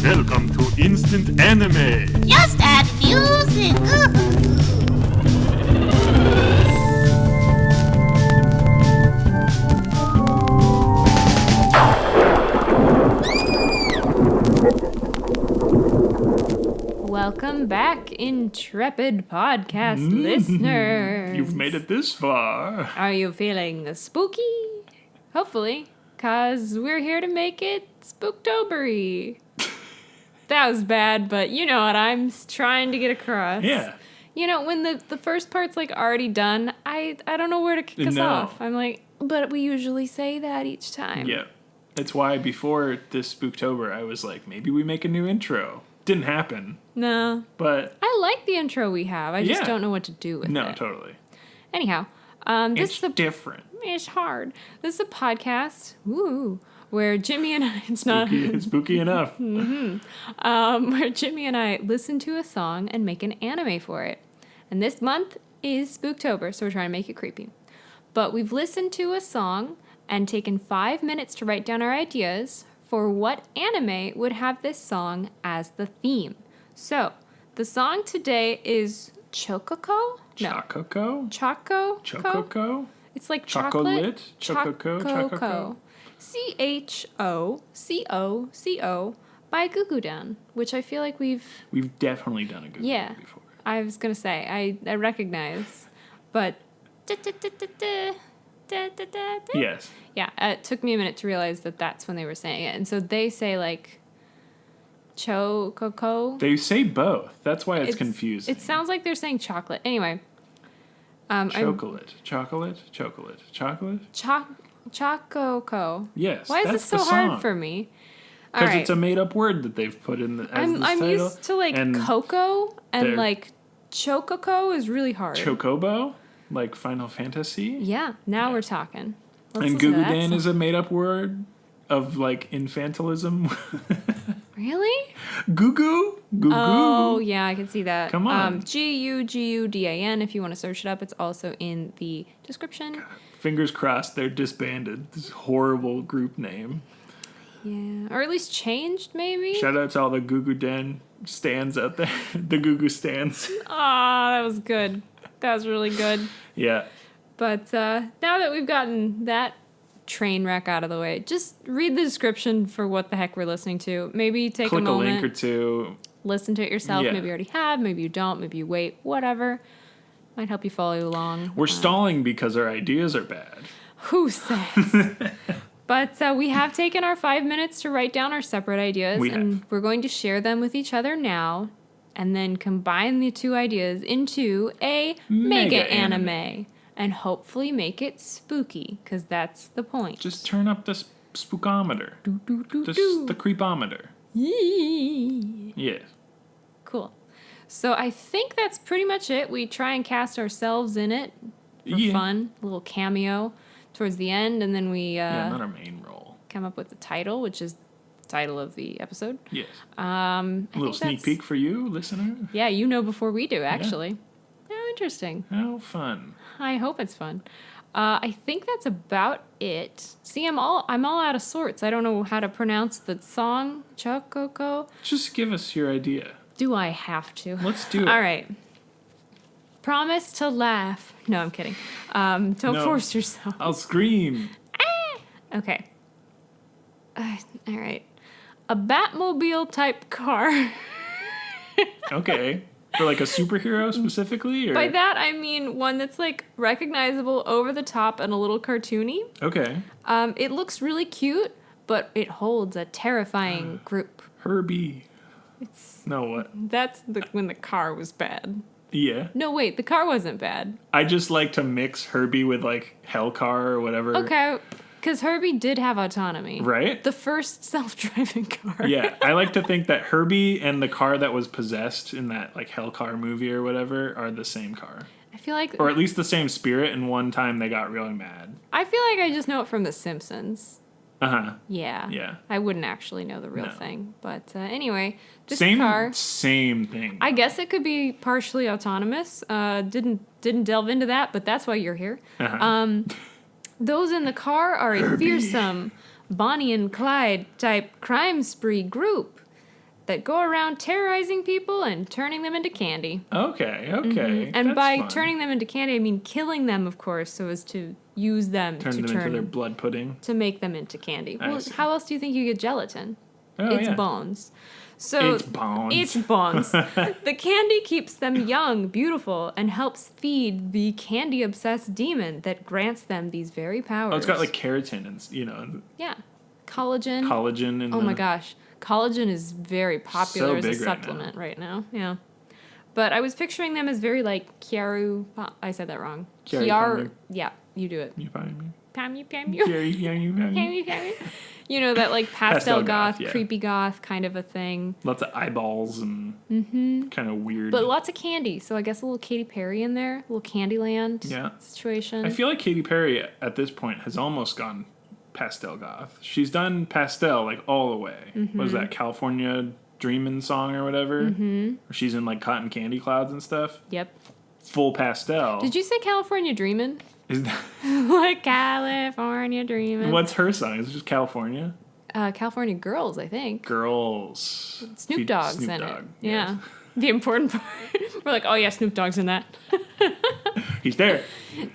Welcome to Instant Anime. Just add music. Welcome back, intrepid podcast listeners. You've made it this far. Are you feeling spooky? Hopefully, cause we're here to make it spooktobery. That was bad, but you know what I'm trying to get across. Yeah. You know, when the first part's like already done, I don't know where to kick us off. I'm like, but we usually say that each time. Yeah. That's why before this Spooktober, I was like, maybe we make a new intro. Didn't happen. No. But I like the intro we have. I just don't know what to do with it. No, totally. Anyhow, It's different. It's hard. This is a podcast, where Jimmy and I, It's spooky enough. where Jimmy and I listen to a song and make an anime for it. And this month is Spooktober, so we're trying to make it creepy. But we've listened to a song and taken 5 minutes to write down our ideas for what anime would have this song as the theme. So, the song today is Chococo? No. Chococo? Choco? Chococo? It's like Chocolate? chocolate. Chococo? Chococo by Gugudan, which I feel like we've definitely done a good one before. I was going to say, I recognize, but... Yes. Yeah, it took me a minute to realize that that's when they were saying it. And so they say, like, Chococo. They say both. That's why it's confusing. It sounds like they're saying chocolate. Anyway. Chocolate. Chococo. Yes. Why is this so hard for me? Because it's a made-up word that they've put in as I'm title. used to, like, cocoa, and, like, chococo is really hard. Chocobo? Like Final Fantasy? Yeah, now we're talking. Let's and Gugudan is a made-up word of, like, infantilism. Really? Gugu? Oh, yeah, I can see that. Come on. Gugudan, if you want to search it up. It's also in the description. God, fingers crossed they're disbanded. This horrible group name. Yeah, or at least changed, maybe? Shout out to all the Gugudan stands out there. The Gugu stands. Aw, that was good. That was really good. Yeah. But now that we've gotten that train wreck out of the way, just read the description for what the heck we're listening to. Maybe take Click a moment. a link or two. Listen to it yourself. Yeah. Maybe you already have. Maybe you don't. Maybe you wait. Whatever. Might help you follow along. We're stalling because our ideas are bad. Who says? But we have taken our 5 minutes to write down our separate ideas. We're going to share them with each other now. And then combine the two ideas into a mega anime. And hopefully make it spooky, because that's the point. Just turn up the spookometer. The creepometer. Yes. Cool. So I think that's pretty much it. We try and cast ourselves in it for fun. A little cameo towards the end. And then we not our main role. Come up with the title, which is the title of the episode. Yes. A little sneak peek for you, listener. Yeah, you know before we do, actually. Yeah. How interesting. How fun. I hope it's fun. I think that's about it. See, I'm all out of sorts. I don't know how to pronounce the song. Chococo. Just give us your idea. Do I have to? Let's do it. All right. Promise to laugh. No, I'm kidding. Don't force yourself. I'll scream. Okay. All right. A Batmobile type car. Okay. For like a superhero specifically? Or? By that, I mean one that's like recognizable, over the top, and a little cartoony. Okay. It looks really cute, but it holds a terrifying group. Herbie. What? That's when the car was bad. Yeah. No, wait, the car wasn't bad. I just like to mix Herbie with like Hellcar or whatever. Okay, because Herbie did have autonomy. Right? The first self-driving car. Yeah, I like to think that Herbie and the car that was possessed in that like Hellcar movie or whatever are the same car. I feel like... Or at least the same spirit, and one time they got really mad. I feel like I just know it from The Simpsons. Uh-huh. Yeah. Yeah. I wouldn't actually know the real thing. But anyway, this same car... Same thing. I guess it could be partially autonomous. Didn't delve into that, but that's why you're here. Uh-huh. Those in the car are a fearsome Bonnie and Clyde type crime spree group. that go around terrorizing people and turning them into candy. Okay. And That's by fun. turning them into candy, I mean killing them, of course, so as to use them Turn them into their blood pudding. to make them into candy. I Well, see. how else do you think you get gelatin? Oh, It's yeah. bones. So It's bones. It's bones. The candy keeps them young, beautiful, and helps feed the candy-obsessed demon that grants them these very powers. Oh, it's got like keratin and yeah, collagen. collagen and Oh my gosh, collagen is very popular So as a big right supplement right now. Yeah, but I was picturing them as very like Kiaru. I said that wrong. Kiaru Kiaru. Pamyu. Yeah, you do it. You find me. Pamyu. You You know, that like pastel goth, yeah. creepy goth kind of a thing. Lots of eyeballs and kind of weird. But lots of candy. So I guess a little Katy Perry in there. A little Candyland situation. I feel like Katy Perry at this point has almost gone pastel goth. She's done pastel like all the way. What was that, California Dreamin' song or whatever? Where she's in like cotton candy clouds and stuff. Yep. Full pastel. Did you say California Dreamin'? Is that, Like California Dreamin'. what's her song? Is it just California? California Girls, I think. Girls. Snoop Dogg's Snoop in Dogg, it. yes. Yeah. The important part. We're like, oh yeah, Snoop Dogg's in that. He's there.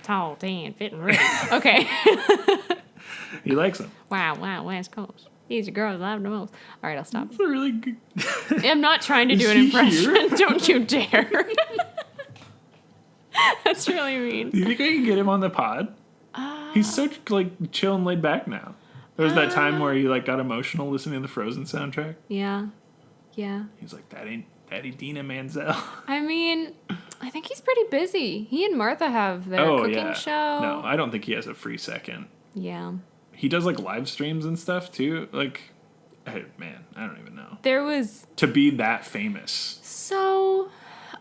Tall, tan, fit, and ready. Okay. He likes them. Wow, West Coast. These are girls I love the most. All right, I'll stop. That's a really good. I'm not trying to Is do an he impression. here? Don't you dare. That's really mean. Do you think we can get him on the pod? He's so like chill and laid back now. There was that time where he like got emotional listening to the Frozen soundtrack. Yeah. He's like, that ain't Daddy Dina Manziel. I mean, I think he's pretty busy. He and Martha have their cooking show. No, I don't think he has a free second. Yeah. He does like live streams and stuff too. Like, hey, man, I don't even know. There was... To be that famous. So,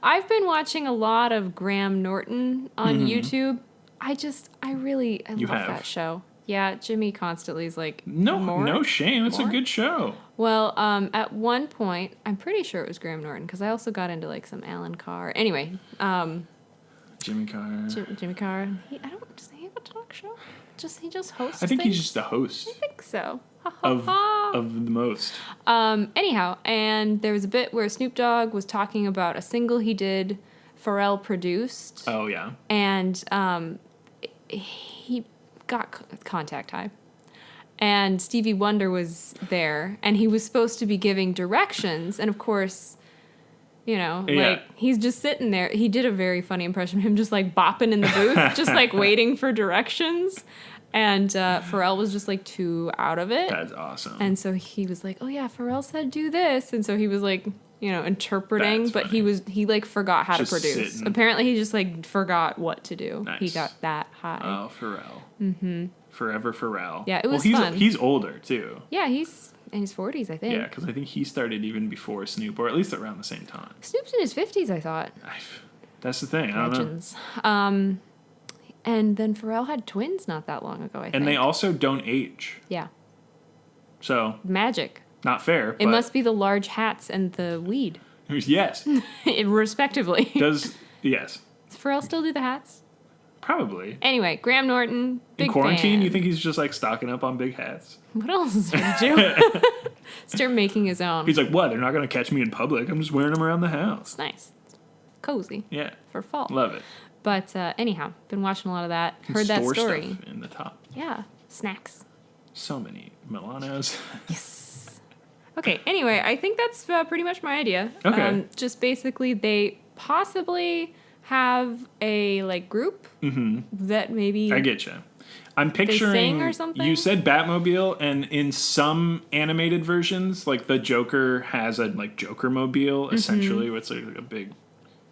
I've been watching a lot of Graham Norton on YouTube. I You love have. that show. Yeah, Jimmy constantly is like, No shame. It's More? a good show. Well, at one point, I'm pretty sure it was Graham Norton, because I also got into like some Alan Carr. Anyway, Jimmy Carr. Jimmy Carr. Does he have a talk show? He just hosts I think things? he's just a host I think so. of the most. Anyhow, and there was a bit where Snoop Dogg was talking about a single he did, Pharrell produced, Oh yeah. and he got contact high. And Stevie Wonder was there, and he was supposed to be giving directions, and of course, you know, Yeah. like, he's just sitting there. He did a very funny impression of him just, like, bopping in the booth, just, like, waiting for directions. And Pharrell was just, like, too out of it. That's awesome. And so he was like, oh, yeah, Pharrell said do this. And so he was, like, you know, interpreting, That's but funny. he, like, forgot how Just to produce. sitting. Apparently he just, like, forgot what to do. Nice. He got that high. Oh, Pharrell. Mm-hmm. Forever Pharrell. Yeah, it was he's, fun. He's older, too. Yeah, he's in his 40s, I think. Yeah, because I think he started even before Snoop, or at least around the same time. Snoop's in his 50s, I thought. That's the thing. I don't know. Legends. And then Pharrell had twins not that long ago, I think. And they also don't age. Yeah. So, Magic. not fair. It must be the large hats and the weed, Yes. respectively. Yes. Does Pharrell still do the hats? Probably. Anyway, Graham Norton, big In quarantine, fan. you think he's just like stocking up on big hats? What else is there to do? Start making his own. He's like, what? They're not going to catch me in public. I'm just wearing them around the house. It's nice. It's cozy Yeah. for fall. Love it. But anyhow, been watching a lot of that. Heard that Store story. stuff in the top. Yeah. Snacks. So many Milanos. Yes. Okay, anyway, I think that's pretty much my idea. Okay. Just basically, they possibly have a, like, group that maybe... I get you. I'm picturing... sing or something? You said Batmobile, and in some animated versions, like, the Joker has a, like, Joker-mobile, essentially, where it's like a big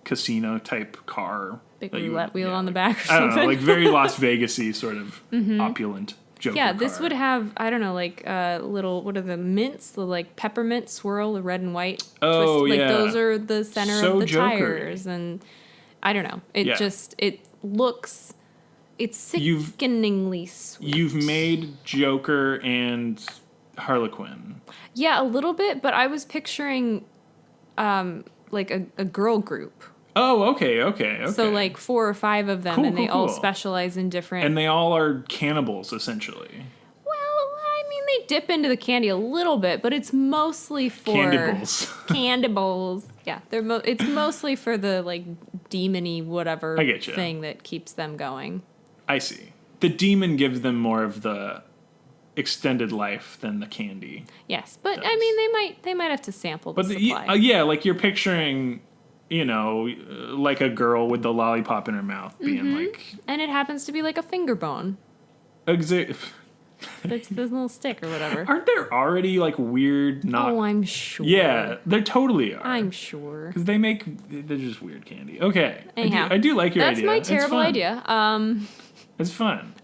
casino-type car. Big that you roulette wheel yeah, on the like- back or I don't something. know, like, very Las Vegas-y sort of opulent Joker Yeah, this car. would have, I don't know, like little, what are the mints? The like peppermint swirl, the red and white. Oh, twist. Like yeah. those are the center So of the Joker-y. tires. And I don't know. It Yeah. just, it looks, it's sickeningly sweet. You've made Joker and Harlequin. Yeah, a little bit, but I was picturing like a girl group. Oh, okay. So like 4 or 5 of them, Cool, and they all cool. specialize in different... And they all are cannibals, essentially. Well, I mean, they dip into the candy a little bit, but it's mostly for candibles. Yeah, it's mostly for the like demony whatever thing that keeps them going. I see. The demon gives them more of the extended life than the candy. Yes, but does. I mean they might have to sample the supply. Yeah, like you're picturing, you know, like a girl with the lollipop in her mouth being like, and it happens to be like a finger bone. That's this little stick or whatever. Aren't there already like weird Oh, I'm sure. Yeah, there totally are. I'm sure. Because they're just weird candy. Okay. Anyhow, I do like your idea. That's my terrible idea. It's fun.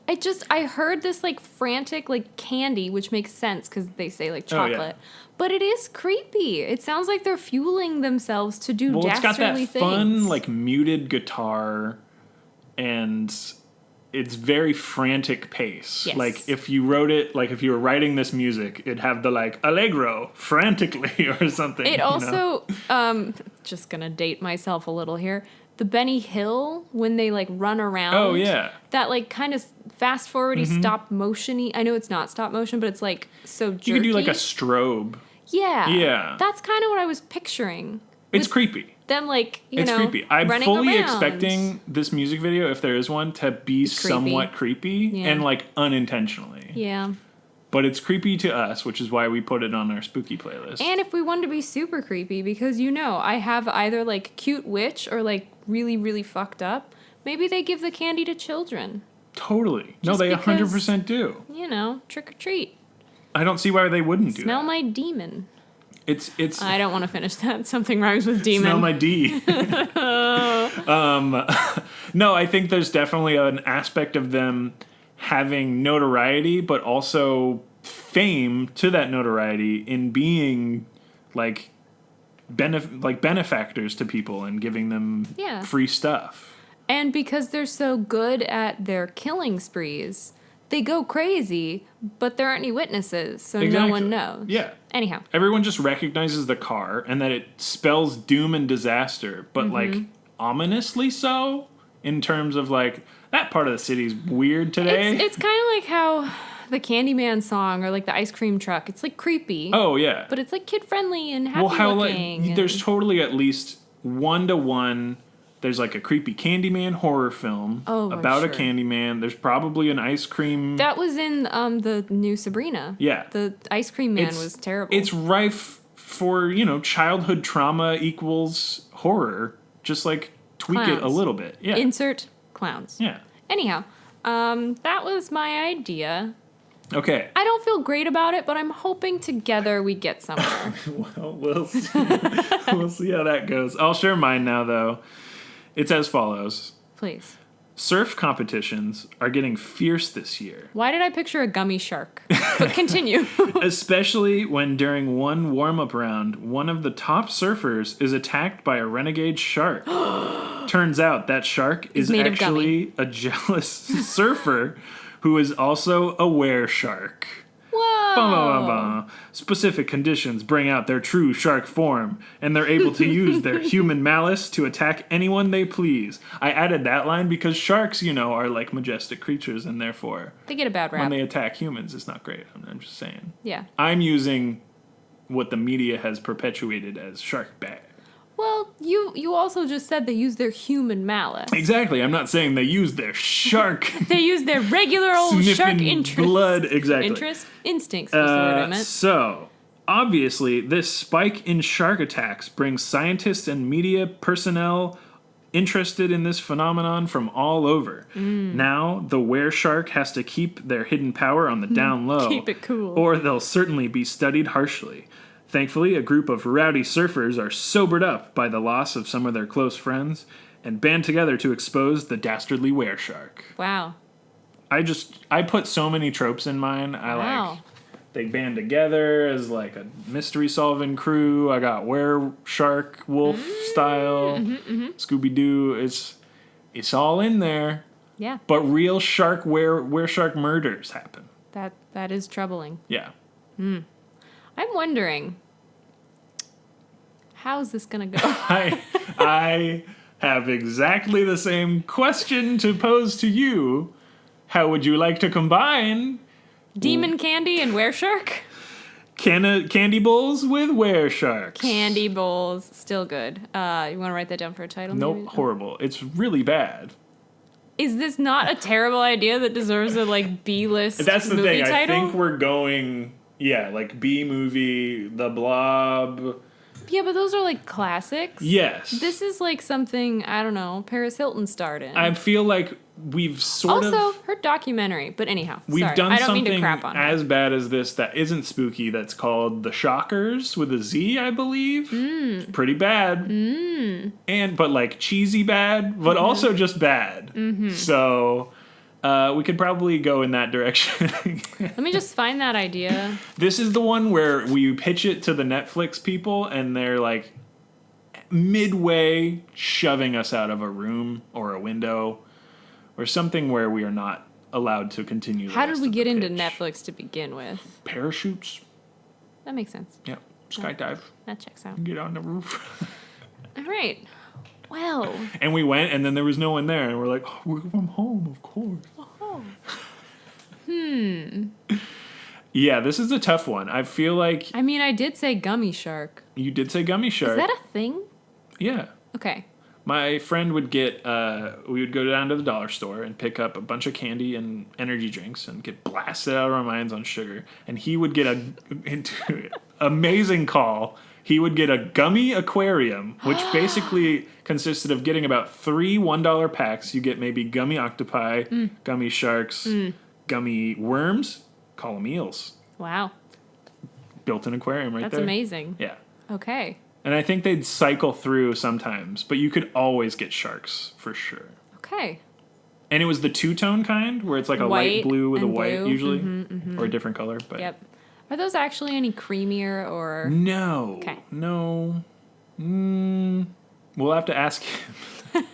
I heard this like frantic like candy, which makes sense because they say like chocolate. But it is creepy. It sounds like they're fueling themselves to do dastardly things. Well, it's got that fun like muted guitar and it's very frantic pace. Yes. Like if you wrote it, like if you were writing this music, it'd have the like allegro frantically or something. It also, just gonna date myself a little here. The Benny Hill when they like run around. Oh yeah. That like kind of fast forwardy stop motiony. I know it's not stop motion, but it's like so jerky. You could do like a strobe. Yeah. Yeah. That's kind of what I was picturing. It's creepy. Them like, it's creepy. I'm fully expecting this music video, if there is one, to be somewhat creepy and like unintentionally. Yeah. But it's creepy to us, which is why we put it on our spooky playlist. And if we wanted to be super creepy, because you know, I have either like cute witch or like really, really fucked up, maybe they give the candy to children. Totally. No, they 100% do. You know, trick or treat. I don't see why they wouldn't do that. Smell my demon. It's. I don't want to finish that. Something rhymes with demon. Smell my D. No, I think there's definitely an aspect of them having notoriety, but also fame to that notoriety in being like benefactors to people and giving them free stuff. And because they're so good at their killing sprees, they go crazy, but there aren't any witnesses, so no one knows. Yeah. Anyhow. Everyone just recognizes the car and that it spells doom and disaster, but like ominously so in terms of like that part of the city's weird today. It's kind of like how the Candyman song or like the ice cream truck. It's like creepy. Oh yeah. But it's like kid friendly and happy looking. Like, there's totally at least 1-to-1. There's like a creepy Candyman horror film about a Candyman. There's probably an ice cream. That was in the new Sabrina. Yeah. The ice cream man was terrible. It's rife for, childhood trauma equals horror. Just like tweak it a little bit. Yeah. Insert clowns. Yeah. Anyhow, that was my idea. Okay. I don't feel great about it, but I'm hoping together we get somewhere. Well, we'll see. We'll see how that goes. I'll share mine now, though. It's as follows. Please. Surf competitions are getting fierce this year. Why did I picture a gummy shark? But continue. Especially when during one warm-up round, one of the top surfers is attacked by a renegade shark. Turns out that shark is actually a jealous surfer who is also a were-shark. Whoa! Bum, bum, bum, bum. Specific conditions bring out their true shark form, and they're able to use their human malice to attack anyone they please. I added that line because sharks, are like majestic creatures, and therefore they get a bad rap. When they attack humans, it's not great. I'm just saying. Yeah. I'm using what the media has perpetuated as shark bad. Well, you also just said they use their human malice. Exactly. I'm not saying they use their shark. They use their regular old shark interest. Blood, exactly. Instincts was the word I meant. So, obviously, this spike in shark attacks brings scientists and media personnel interested in this phenomenon from all over. Now, the were-shark has to keep their hidden power on the down low. Keep it cool. Or they'll certainly be studied harshly. Thankfully, a group of rowdy surfers are sobered up by the loss of some of their close friends and band together to expose the dastardly were-shark. Wow. I put so many tropes in mine. They band together as like a mystery solving crew. I got were-shark wolf style. Scooby-Doo. It's all in there. Yeah. But real shark were-shark murders happen. That is troubling. Yeah. I'm wondering, how's this going to go? I have exactly the same question to pose to you. How would you like to combine Demon candy and wereshark? Candy bowls with weresharks. Candy bowls. Still good. You want to write that down for a title? Nope, maybe? horrible. It's really bad. Is this not a terrible idea that deserves a, like, B-list That's the movie thing. title? I think we're going, like B-movie, The Blob. Yeah, but those are, like, classics. Yes. This is, like, something, I don't know, Paris Hilton starred in. I feel like we've sort of... Also, her documentary. But anyhow, We've sorry. done I don't mean to something crap on her. as bad as this that isn't spooky that's called The Shockers with a Z, I believe. It's pretty bad. But like cheesy bad, but also just bad. So we could probably go in that direction. Let me just find that idea. This is the one where we pitch it to the Netflix people and they're like midway shoving us out of a room or a window or something where we are not allowed to continue. How did we get into pitch. Netflix to begin with? Parachutes. That makes sense. Yeah. Skydive. That checks out. Get on the roof. All right. Well. And we went, and then there was no one there, and we're like, oh, we're from home, of course. Oh. Yeah, this is a tough one. I feel like I mean, I did say gummy shark. you did say gummy shark. Is that a thing? Yeah. Okay. My friend would get, we would go down to the dollar store and pick up a bunch of candy and energy drinks and get blasted out of our minds on sugar. And he would get into amazing call. He would get a gummy aquarium, which basically consisted of getting about 3 $1 packs. You get maybe gummy octopi, gummy sharks, gummy worms, call them eels. Wow. Built-in aquarium right That's there. amazing. Yeah. Okay. And I think they'd cycle through sometimes, but you could always get sharks for sure. Okay. And it was the two-tone kind, where it's like a light White blue with a and white blue. usually, or a different color. But Yep. Are those actually any creamier or... No. Okay. No. We'll have to ask him.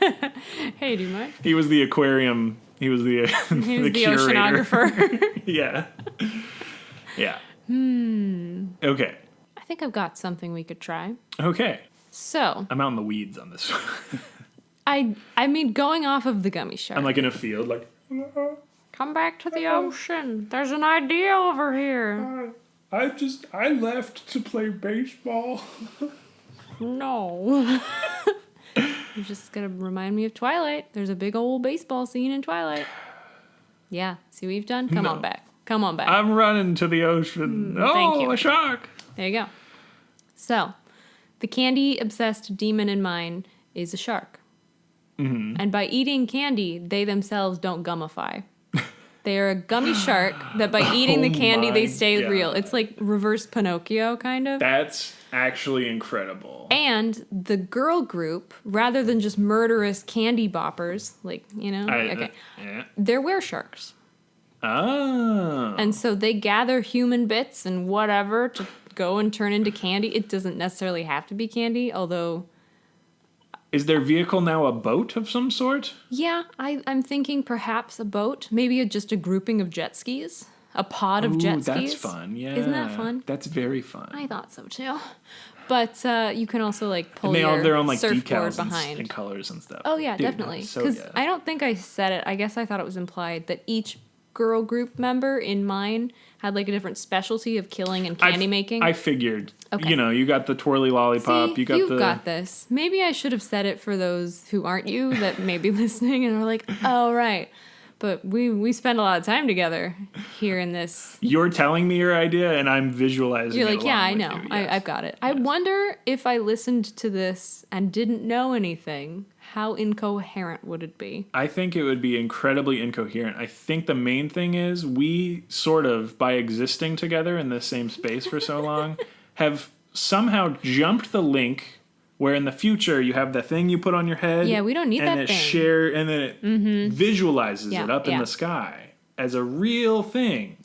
Hey, do you mind? He was the aquarium. He was the He was the curator. oceanographer. Yeah. Yeah. Okay. I think I've got something we could try. Okay. So, I'm out in the weeds on this one. I mean, going off of the gummy shark. I'm like in a field, like... Come back to the ocean. There's an idea over here. I left to play baseball. No. You're just gonna remind me of Twilight. There's a big old baseball scene in Twilight. Yeah. See what you've done? Come No. on back. Come on back. I'm running to the ocean. thank you. A shark. There you go. So, the candy-obsessed demon in mine is a shark. Mm-hmm. And by eating candy, they themselves don't gummify. They are a gummy shark that by eating the candy, they stay God. real. It's like reverse Pinocchio, kind of. That's actually incredible. And the girl group, rather than just murderous candy boppers, like, Yeah. they're weresharks. Oh. And so they gather human bits and whatever to go and turn into candy. It doesn't necessarily have to be candy, although... Is their vehicle now a boat of some sort? Yeah, I'm thinking perhaps a boat. Maybe just a grouping of jet skis. A pod of jet skis. That's fun, yeah. Isn't that fun? That's very fun. I thought so, too. But you can also, like, pull and they all your have their own, like, surfboard decals behind. and colors and stuff. Oh, yeah, Dude, definitely. so Because yeah. I don't think I said it. I guess I thought it was implied that each girl group member in mine had, like, a different specialty of killing and candy making. I figured. Okay. You know, you got the twirly lollipop. See, you got you've the... got this. Maybe I should have said it for those who aren't you that may be listening and are like, oh, right. But we spend a lot of time together here in this. You're telling me your idea, and I'm visualizing You're it like, yeah, I along know. with you. Yes. I've got it. I wonder if I listened to this and didn't know anything, how incoherent would it be? I think it would be incredibly incoherent. I think the main thing is we sort of, by existing together in the same space for so long, have somehow jumped the link where in the future you have the thing you put on your head. Yeah, we don't need and that it thing. And then it visualizes Yeah, it up in yeah. the sky as a real thing.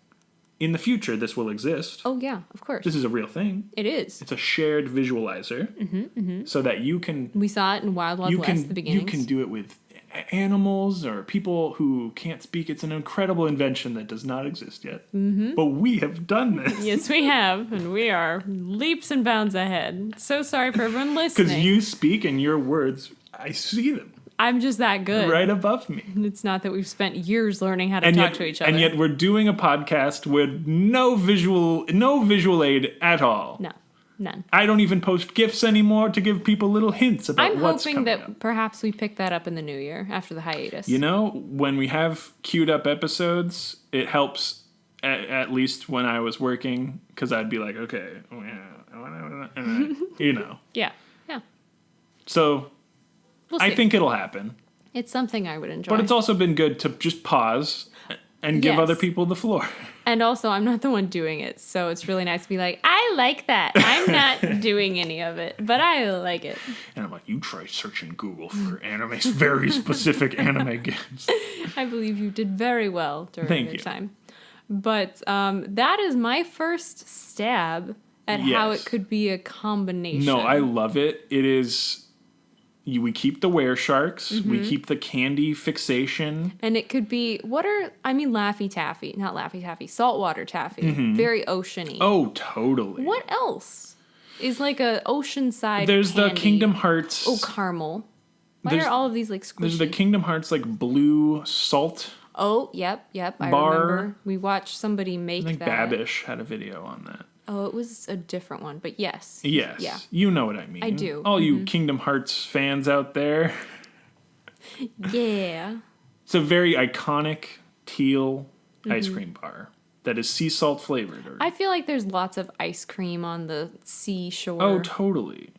In the future, this will exist. Oh, yeah, of course. This is a real thing. It is. It's a shared visualizer, so that you can We saw it in Wild Wild West, the beginnings. you can do it with animals or people who can't speak. It's an incredible invention that does not exist yet. Mm-hmm. But we have done this. Yes, we have, and we are leaps and bounds ahead. So sorry for everyone Because listening. you speak and your words, I see them. I'm just that good. right above me. It's not that we've spent years learning how to talk to each other. And yet we're doing a podcast with no visual aid at all. No, none. I don't even post GIFs anymore to give people little hints about I'm what's hoping coming that up. perhaps we pick that up in the new year after the hiatus. You know, when we have queued up episodes, it helps at least when I was working, because I'd be like, okay, you know. Yeah. So We'll see. I think it'll happen. It's something I would enjoy. But it's also been good to just pause and give Yes. other people the floor. And also, I'm not the one doing it, so it's really nice to be like, I like that. I'm not doing any of it, but I like it. And I'm like, you try searching Google for anime, very specific anime games. I believe you did very well during your time. But that is my first stab at how Yes. it could be a combination. No, I love it. It is... We keep the were sharks. Mm-hmm. We keep the candy fixation. And it could be, Laffy Taffy. Not Laffy Taffy. Saltwater Taffy. Mm-hmm. Very oceany. Oh, totally. What else is like a oceanside There's candy? the Kingdom Hearts. Oh, caramel. Why There's- are all of these like squishy? There's the Kingdom Hearts like blue salt. Oh, yep. I bar. remember. We watched somebody make I think that. Babish had a video on that. Oh, it was a different one, but yes. Yes. Yeah. You know what I mean. I do. All you Kingdom Hearts fans out there. Yeah. It's a very iconic teal Mm-hmm. ice cream bar that is sea salt flavored. I feel like there's lots of ice cream on the seashore. Oh, totally.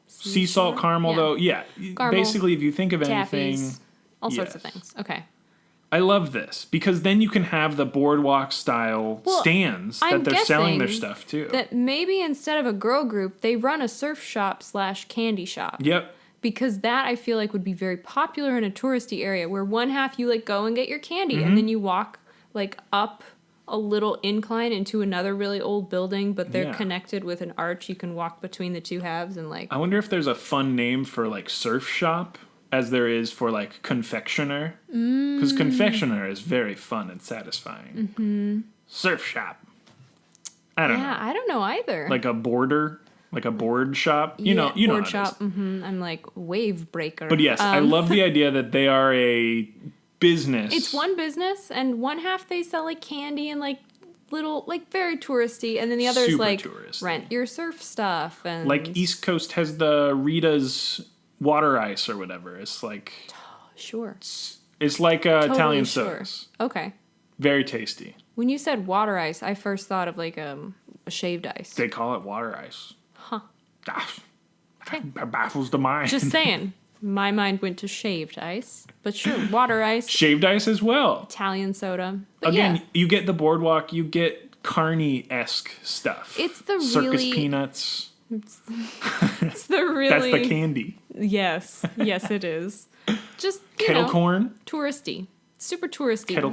Sea salt Seashore? caramel, Yeah. though. Yeah. Caramel, Basically, if you think of anything. Taffies. All sorts of yes. things. Okay. I love this because then you can have the boardwalk style stands that I'm they're selling their guessing stuff too. That maybe instead of a girl group, they run a surf shop / candy shop. Yep. Because that I feel like would be very popular in a touristy area where one half you like go and get your candy Mm-hmm. and then you walk like up a little incline into another really old building, but they're Yeah. connected with an arch. You can walk between the two halves and like. I wonder if there's a fun name for like surf shop as there is for like confectioner. Because confectioner is very fun and satisfying. Mm-hmm. Surf shop. I don't know. Yeah, I don't know either. Like a board shop. You know board how it is. shop. I'm like wave breaker. But yes, I love the idea that they are a business. It's one business, and one half they sell like candy and like little like very touristy, and then the other is Super like touristy. rent your surf stuff and Like East Coast has the Rita's water ice or whatever. It's like Sure. it's like Italian sure. sodas. Okay. Very tasty. When you said water ice, I first thought of like a shaved ice. They call it water ice. Huh. That baffles the mind. Just saying. My mind went to shaved ice, but sure, water ice, Shaved ice as well. Italian soda. But Again, yeah, you get the boardwalk, you get Carney-esque stuff. It's the Circus really- peanuts. it's the really That's the candy. Yes, it is. Just Kettle corn. touristy, super touristy. Kettle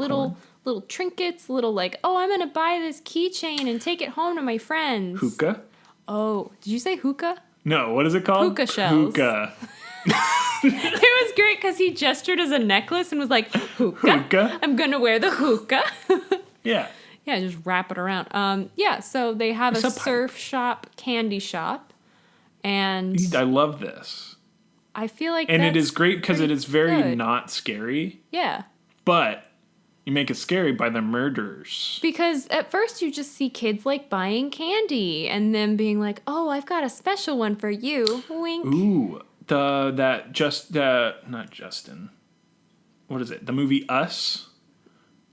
Little trinkets, little like, oh, I'm gonna buy this keychain and take it home to my friends. Hookah. Oh, did you say hookah? No, what is it called? Hookah shells. Hookah. It was great because he gestured as a necklace and was like, hookah. Hookah. I'm gonna wear the hookah. Yeah. Yeah, just wrap it around. Yeah, so they have It's a a pipe. surf shop, candy shop, and I love this. I feel like And it that's is great because it pretty is very good. not scary, Yeah, but you make it scary by the murders. because at first you just see kids like buying candy and then being like, "Oh, I've got a special one for you." Wink. Ooh, not Justin. What is it? The movie Us?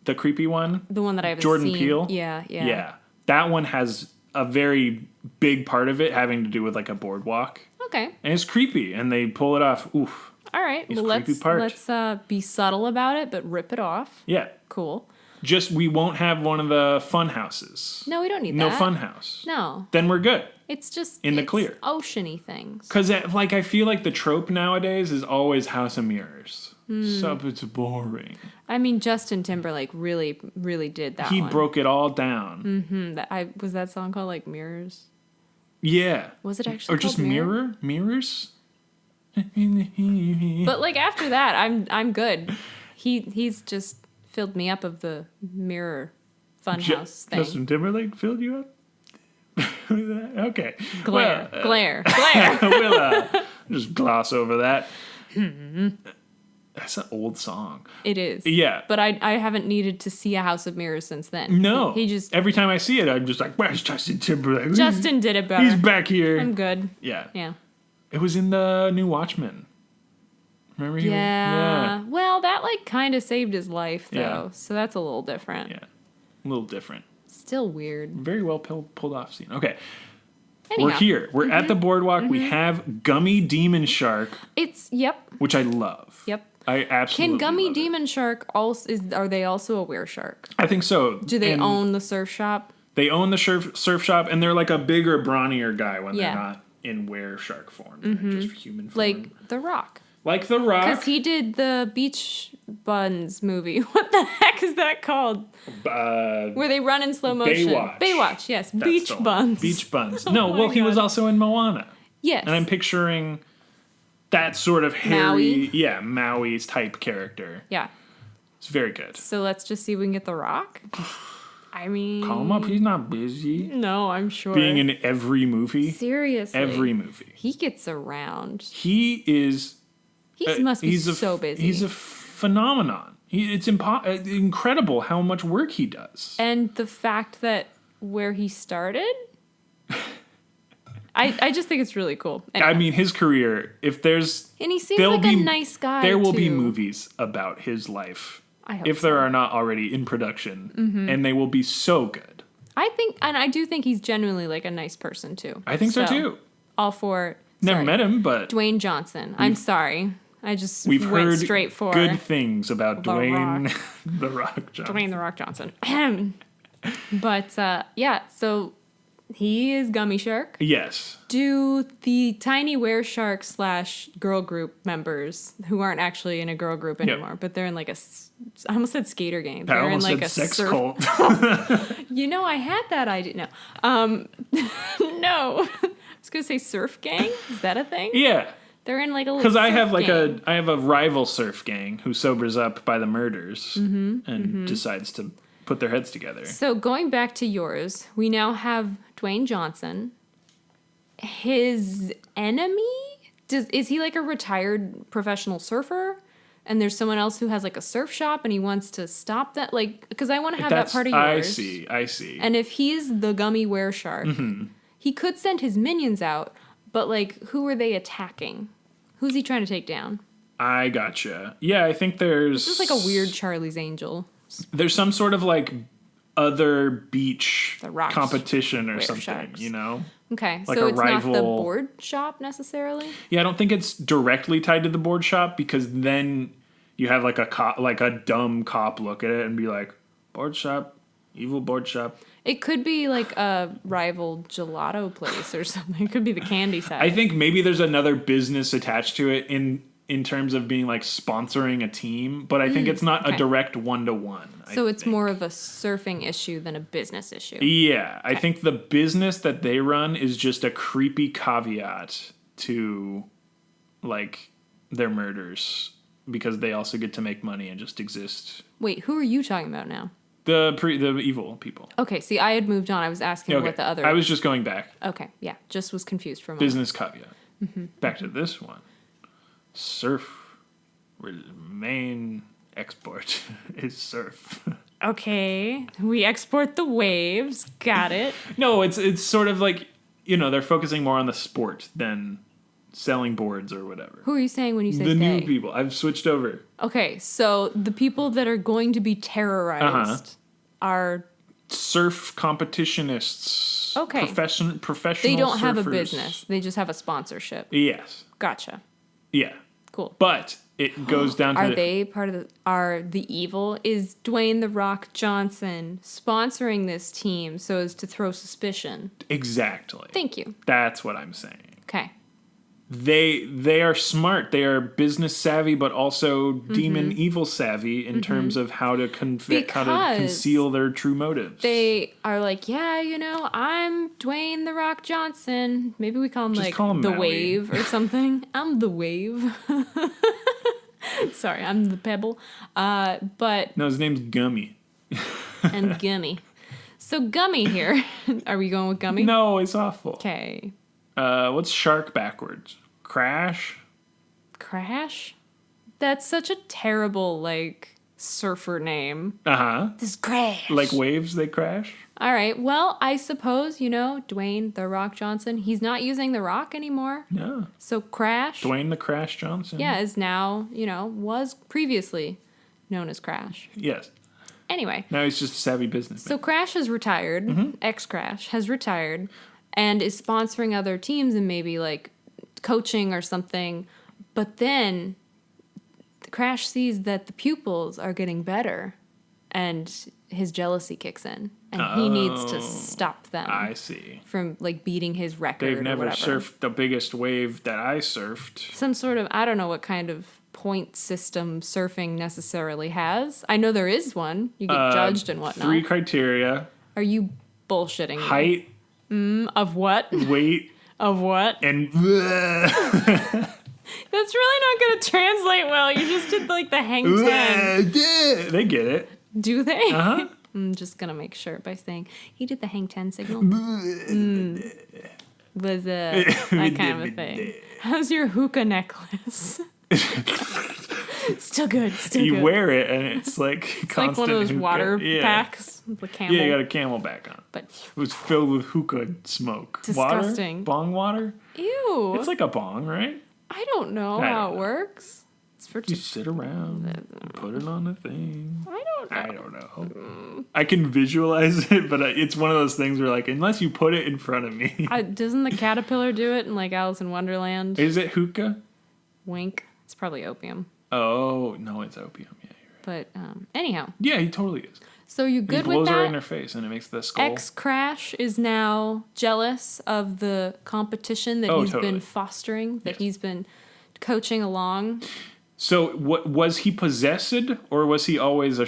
The creepy one? The one that I haven't Jordan seen. Peele? Yeah. Yeah. That one has a very big part of it having to do with like a boardwalk. Okay. And it's creepy and they pull it off. Oof. All right. It's Well, creepy part. let's be subtle about it, but rip it off. Yeah. Cool. Just we won't have one of the fun houses. No, we don't need No that. fun house. No, Then we're good. it's just In the it's clear. oceany things. Because like I feel like the trope nowadays is always House of Mirrors. Sup, it's boring. I mean, Justin Timberlake really did that. He one. broke it all down. Was that song called like Mirrors? Yeah. Was it actually Or just called mirror? Mirrors? But like after that, I'm good. He's just filled me up of the mirror funhouse thing. Justin Timberlake filled you up? Okay. Glare. We'll just gloss over that. That's an old song. It is. Yeah. But I haven't needed to see a House of Mirrors since then. No. He just... Every time I see it, I'm just like, where's Justin Timberlake? Justin did it better. He's back here. I'm good. Yeah. Yeah. It was in the new Watchmen. Remember? Yeah. Well, that like kind of saved his life though. Yeah. So that's a little different. Yeah. A little different. Still weird. Very well pulled off scene. Okay. Anyhow. We're here. We're at the boardwalk. We have Gummy Demon Shark, Yep. which I love. Yep. I absolutely Can Gummy love it. Demon Shark also are they also a were-shark? I think so. Do they And own the surf shop? They own the surf shop, and they're like a bigger, brawnier guy when Yeah. they're not in were-shark form. They're just human form. Like The Rock. Like The Rock. Because he did the Beach Buns movie. What the heck is that called? Where they run in slow motion. Baywatch. Yes. That's Beach the one. Buns. Beach Buns. Oh No, my well, he was God. also in Moana. Yes. And I'm picturing that sort of hairy, Maui? yeah, Maui's type character. Yeah. It's very good. So let's just see if we can get The Rock. I mean... Call him up. He's not busy. No, I'm sure. Being in every Seriously. movie. He gets around. He is... He must be he's so busy. He's a phenomenon. It's incredible how much work he does. And the fact that where he started... I just think it's really cool. Anyway. I mean, his career, if there's... And he seems there'll like be- a nice guy, There will be too. movies about his life. I hope if there are not already in production. And they will be so good. I do think he's genuinely like a nice person too. I think so too. All for Never met him, but Dwayne Johnson. I'm sorry. I just we've went heard straight for good things about The Dwayne Rock. The Rock Johnson. Dwayne the Rock Johnson. But yeah, so he is Gummy Shark. Yes. Do the Tiny Were Shark / girl group members who aren't actually in a girl group anymore, but they're in like I almost said skater gang. I They're in almost like said a sex surf. cult. You know, I had that idea. No, no. I was gonna say surf gang. Is that a thing? Yeah. They're in like a little. Because I have surf gang. I have a rival surf gang who sobers up by the murders and decides to put their heads together. So going back to yours, we now have Dwayne Johnson. His enemy? Is he like a retired professional surfer? And there's someone else who has like a surf shop and he wants to stop that? Like, because I want to have that part of yours. I see. And if he's the Gummy Were Shark, he could send his minions out, but like, who are they attacking? Who's he trying to take down? I gotcha. Yeah, I think there's... This is like a weird Charlie's Angel. There's some sort of like other beach The rocks competition or were something, sharks. you know? Okay, Like so a it's not the rival- board shop necessarily? Yeah, I don't think it's directly tied to the board shop because then you have like a dumb cop look at it and be like, board shop, evil board shop. It could be like a rival gelato place or something. It could be the candy side. I think maybe there's another business attached to it in terms of being like sponsoring a team, but I think it's not okay. a direct one-to-one. So it's more of a surfing issue than a business issue. Yeah, I think the business that they run is just a creepy caveat to like their murders because they also get to make money and just exist. Wait, who are you talking about now? The evil people. Okay, see, I had moved on. I was asking Okay, what the other... I was just going back. Okay, yeah, just was confused for a moment. Business caveat. Back to this one. Surf. Main export is surf. Okay, we export the waves. Got it. No, it's sort of like, you know, they're focusing more on the sport than selling boards or whatever. Who are you saying when you say The they? new people. I've switched over. Okay, so the people that are going to be terrorized are... Surf competitionists. Okay. Professional They don't have a surfers. business. They just have a sponsorship. Yes. Gotcha. Yeah. Cool. But it goes down to... Are they part of the... Are the evil? Is Dwayne The Rock Johnson sponsoring this team so as to throw suspicion? Exactly. Thank you. That's what I'm saying. Okay. They are smart. They are business savvy, but also demon evil savvy in terms of how to conceal their true motives. They are like, yeah, you know, I'm Dwayne The Rock Johnson. Maybe we call him Just like call him The Maui. Wave or something. I'm The Wave. Sorry, I'm the Pebble. But No, his name's Gummy. and Gummy. So Gummy here. Are we going with Gummy? No, it's awful. Okay. What's shark backwards? Crash? Crash? That's such a terrible, like, surfer name. Uh-huh. This is Crash. Like waves, they crash? All right. Well, I suppose, Dwayne The Rock Johnson, he's not using The Rock anymore. No. So Crash. Dwayne the Crash Johnson? Yeah, is now, was previously known as Crash. Yes. Anyway. Now he's just a savvy businessman. So Crash has retired. Mm-hmm. Ex-Crash has retired and is sponsoring other teams and maybe, like, coaching or something. But then Crash sees that the pupils are getting better and his jealousy kicks in. And he needs to stop them. I see. From, like, beating his record They've or never whatever. surfed the biggest wave that I surfed. Some sort of, I don't know what kind of point system surfing necessarily has. I know there is one. You get judged and whatnot. 3 criteria. Are you bullshitting me? Height, Of what? weight, Of what? and... That's really not going to translate well. You just did, like, the hang 10. They get it. Do they? Uh-huh. I'm just going to make sure by saying, he did the hang 10 signal. Was that kind of a thing. How's your hookah necklace? Still good. Still You good. wear it, and it's like It's like one of those water packs with the camel. Yeah, you got a camelback on. But It was filled with hookah smoke. Disgusting. Water? Bong water? ew. It's like a bong, right? I don't know I how don't it know. works. It's for You sit around, and put it on the thing. I don't know. I don't know. I can visualize it, but it's one of those things where, like, unless you put it in front of me. Doesn't the caterpillar do it in, like, Alice in Wonderland? Is it hookah? Wink. It's probably opium. Oh, no, it's opium. Yeah, you're right. But anyhow. Yeah, he totally is. So you He good with blows it right in that? her face, and it makes the skull. Ex-Crash is now jealous of the competition that he's totally. been fostering, that Yes. he's been coaching along. So, what was he possessed, or was he always a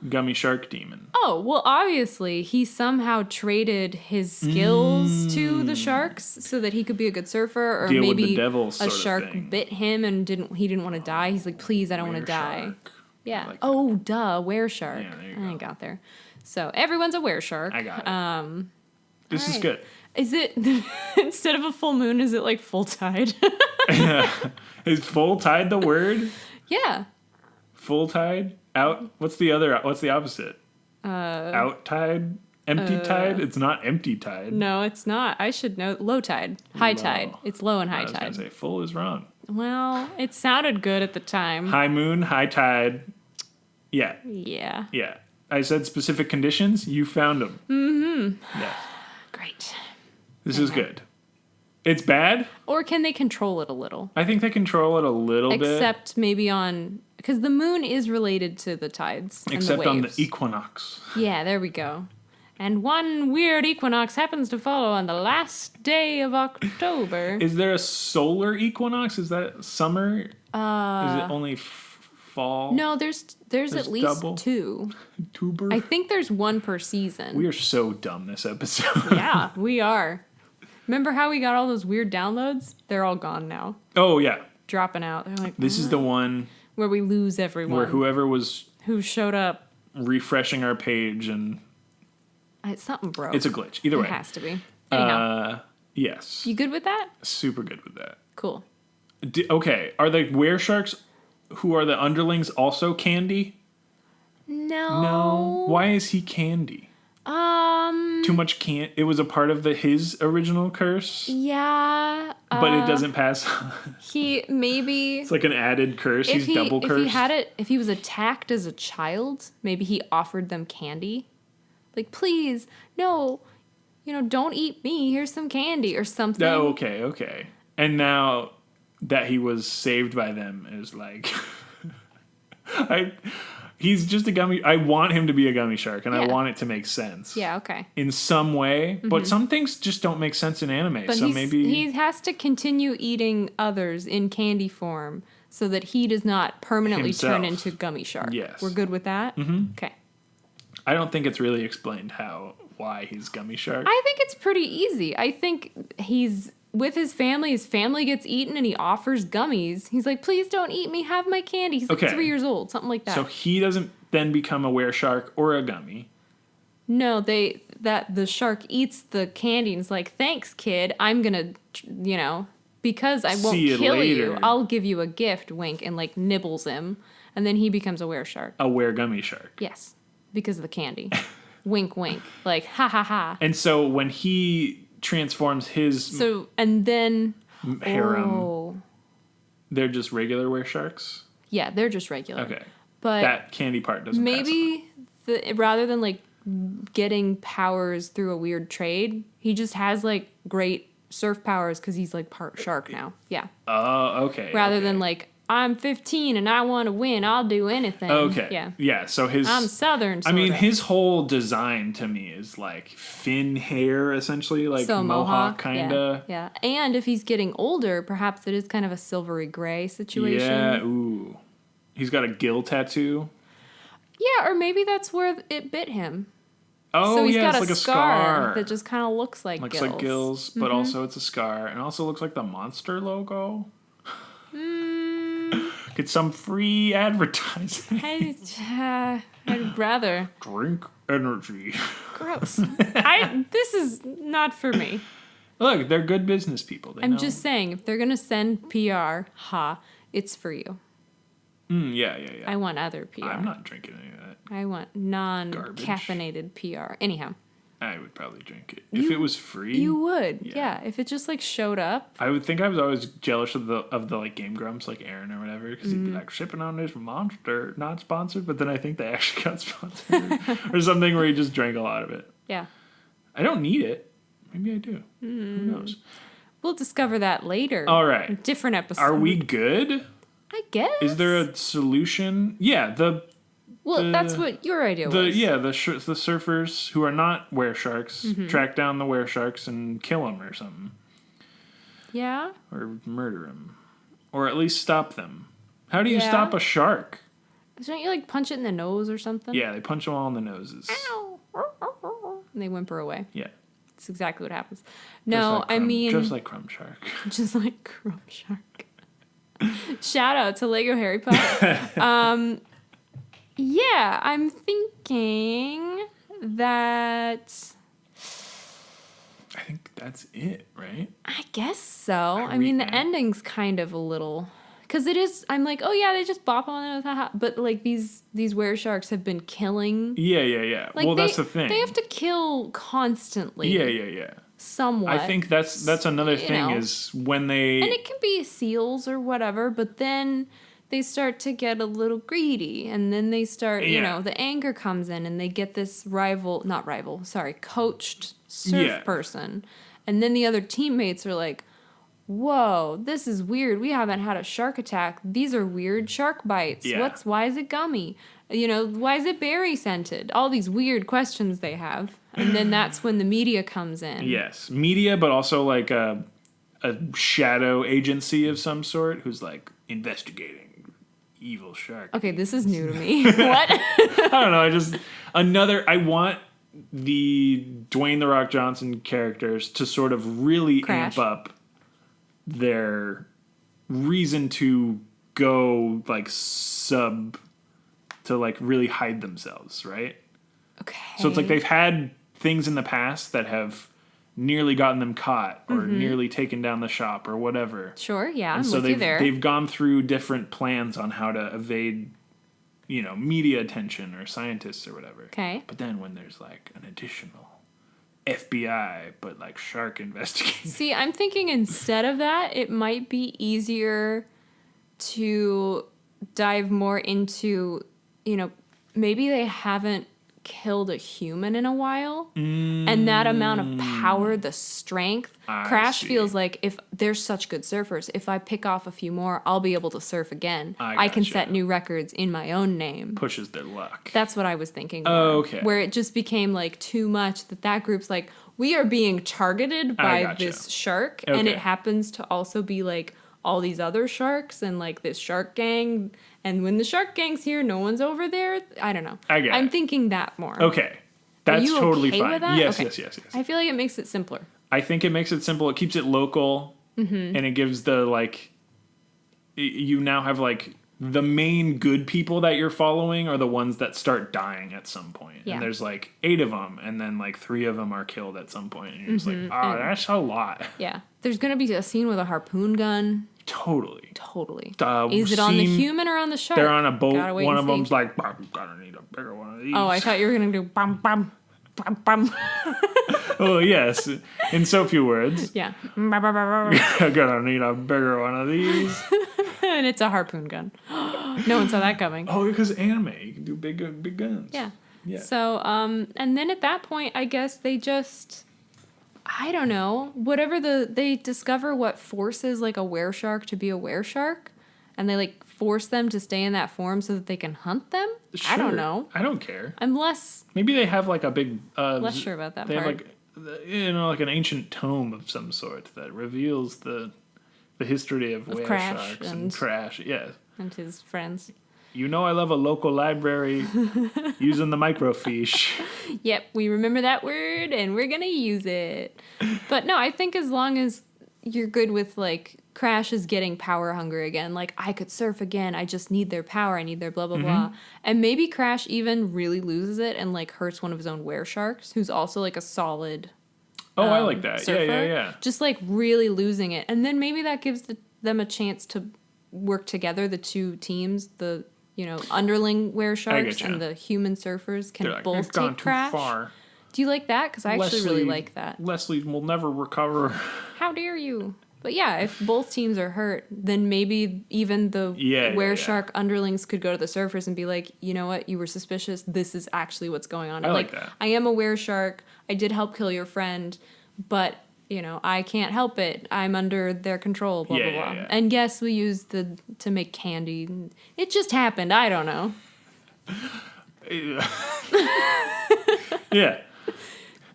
gummy shark demon? Oh, well, obviously, he somehow traded his skills to the sharks so that he could be a good surfer, or Deal with maybe the devil a sort of shark thing. bit him and he didn't want to die. He's like, please, I don't want to die. Were-shark. Yeah. I like that. Oh, duh, were-shark. Yeah, there you I go. got there. So everyone's a were-shark. I got it. This is alright. good. Is it, instead of a full moon, is it like full tide? Is full tide the word? Yeah. Full tide? Out? What's the opposite? Out tide? Empty tide? It's not empty tide. No, it's not. I should know. Low tide. High Low. tide. It's low and I high was going tide. to say full is wrong. Well, it sounded good at the time. High moon, high tide. Yeah. Yeah. Yeah. I said specific conditions. You found them. Mm-hmm. Yeah. Great. This is good. It's bad. Or can they control it a little? I think they control it a little bit. Except maybe on... Because the moon is related to the tides and Except the on the waves. equinox. Yeah, there we go. And one weird equinox happens to follow on the last day of October. Is there a solar equinox? Is that summer? Is it only fall? No, there's at least double? 2. Tuber? I think there's 1 per season. We are so dumb this episode. Yeah, we are. Remember how we got all those weird downloads? They're all gone now. Oh, yeah. Dropping out. They're like, This is the one where we lose everyone where whoever was who showed up. refreshing our page and It's something broke. it's a glitch. Either It way. has to be. Anyhow, Yes. you good with that? Super good with that. Cool. Okay. Are the were-sharks who are the underlings also candy? No. No. Why is he candy? Too much can't. It was a part of his original curse, Yeah. but it doesn't pass. He maybe It's like an added curse. He's double cursed. if he was attacked as a child, maybe he offered them candy. Like, please, no, don't eat me. Here's some candy or something. Oh, okay. And now that he was saved by them, is like, he's just a gummy. I want him to be a gummy shark, and I Yeah. want it to make sense. Yeah, okay. In some way, but some things just don't make sense in anime. But so maybe he has to continue eating others in candy form so that he does not permanently turn Himself. into gummy shark. Yes. We're good with that? Mm-hmm. Okay. I don't think it's really explained why he's gummy shark. I think it's pretty easy. I think he's with his family gets eaten and he offers gummies. He's like, please don't eat me, have my candy. He's like Okay. 3 years old, something like that. So he doesn't then become a were shark or a gummy. No, the shark eats the candy and is like, thanks, kid. I'm gonna, because I won't See you kill later. you, I'll give you a gift, wink, and like nibbles him, and then he becomes a were-shark. A were-gummy shark. Yes, because of the candy. Wink, wink. Like, ha ha ha. And so when he transforms his And then... harem, Oh. they're just regular were-sharks? Yeah, they're just regular. Okay. But that candy part doesn't pass maybe rather than like getting powers through a weird trade, he just has like great surf powers because he's like part shark now. Yeah. Oh, okay. Rather than like, I'm 15 and I want to win, I'll do anything. Okay. Yeah. Yeah, so I'm Southern, I mean, sorta. his whole design to me is like fin hair, essentially, like So mohawk kind of. Yeah. And if he's getting older, perhaps it is kind of a silvery gray situation. Yeah, ooh. He's got a gill tattoo. Yeah, or maybe that's where it bit him. Oh, So he's yeah, got it's a like a scar scar. that just kind of looks like Looks gills. like gills, but also it's a scar. And also looks like the Monster logo. Get some free advertising. I'd rather. Drink energy. Gross. This is not for me. Look, they're good business people. They I'm know. just saying, if they're going to send PR, it's for you. Yeah. I want other PR. I'm not drinking any of that. I want non-caffeinated PR. Anyhow. I would probably drink it. If it was free. You would. Yeah. Yeah. If it just like showed up. I would think I was always jealous of the like Game Grumps, like Aaron or whatever, because he'd be like shipping on this Monster, not sponsored. But then I think they actually got sponsored or something where he just drank a lot of it. Yeah. I don't need it. Maybe I do. Who knows? We'll discover that later. All right. A different episode. Are we good? I guess. Is there a solution? Yeah. Well, that's what your idea was. The surfers who are not were-sharks track down the were-sharks and kill them or something. Yeah? Or murder them. Or at least stop them. How do you Yeah. stop a shark? Don't you like punch it in the nose or something? Yeah, they punch them all in the noses. Ow. And they whimper away. Yeah. That's exactly what happens. Just No, like I mean... Just like Crumb Shark. Just like Crumb Shark. Shout out to Lego Harry Potter. Yeah, I'm thinking that... I think that's it, right? I guess so. I mean, the ending's kind of a little... Because it is... I'm like, oh yeah, they just bop on it. Haha. But like these were-sharks have been killing... Yeah. Like, Well, that's the thing. They have to kill constantly. Yeah. Somewhat. I think that's another thing is when they... And it can be seals or whatever, but then they start to get a little greedy, and then they start, the anger comes in, and they get this coached surf person. And then the other teammates are like, whoa, this is weird. We haven't had a shark attack. These are weird shark bites. Yeah. Why is it gummy? Why is it berry scented? All these weird questions they have. And then that's when the media comes in. Yes. Media, but also like a shadow agency of some sort who's like investigating evil shark. Okay, this is new to me. What? I don't know. I want the Dwayne "The Rock" Johnson characters to sort of really Crash. amp up their reason to go like sub to like really hide themselves, right? Okay. So it's like they've had things in the past that have nearly gotten them caught or nearly taken down the shop or whatever. Sure, yeah, And I'm so with you there. they've gone through different plans on how to evade, media attention or scientists or whatever. Okay. But then when there's like an additional FBI, but like shark investigation. See, I'm thinking instead of that, it might be easier to dive more into, maybe they haven't killed a human in a while, and that amount of power, the strength. Crash see. feels like if they're such good surfers, if I pick off a few more, I'll be able to surf again. I can gotcha. set new records in my own name. Pushes their luck. That's what I was thinking. More, Okay. Where it just became like too much that group's like, we are being targeted by gotcha. this shark, and Okay. it happens to also be like all these other sharks and like this shark gang. And when the shark gang's here, no one's over there. I don't know. I get I'm it. thinking that more. Okay. That's you totally okay fine. with that? Yes, Okay. yes. I feel like it makes it simpler. I think it makes it simple. It keeps it local, and it gives the like. You now have like the main good people that you're following are the ones that start dying at some point. Yeah. And there's like 8 of them, and then like 3 of them are killed at some point, and you're just like, that's a lot. Yeah. There's going to be a scene with a harpoon gun. Totally. Is it on the human or on the shark? They're on a boat. Gotta wait One and of see. them's like, I'm gonna need a bigger one of these. Oh, I thought you were going to do bum, bum, bum, bum. Oh, yes. In so few words. Yeah. I'm gonna need a bigger one of these. And it's a harpoon gun. No one saw that coming. Oh, because anime, you can do big guns. Yeah. Yeah. So, and then at that point, I guess they just, I don't know, they discover what forces like a wereshark to be a wereshark, and they like force them to stay in that form so that they can hunt them. Sure. I don't know. I don't care. I'm less Maybe they have like a big. less sure about that They part. have like, like an ancient tome of some sort that reveals the history of whale Crash sharks and- and Crash. Yes. And his friends. You know I love a local library using the microfiche. Yep, we remember that word and we're gonna use it. But no, I think as long as you're good with like Crash is getting power hungry again, like I could surf again, I just need their power, I need their blah blah blah. And maybe Crash even really loses it and like hurts one of his own weresharks, who's also like a solid Oh, I like that. surfer. Yeah. Just like really losing it. And then maybe that gives them a chance to work together, the two teams, the underling weresharks getcha. and the human surfers can They're like, both "It's gone take too Crash. far. Do you like that? Because I actually really like that. Leslie will never recover. How dare you? But yeah, if both teams are hurt, then maybe even the wereshark underlings could go to the surfers and be like, you know what, you were suspicious. This is actually what's going on. I like that. I am a wereshark. I did help kill your friend, but I can't help it. I'm under their control. Blah blah blah. Yeah. And yes, we used to make candy. It just happened. I don't know. Yeah.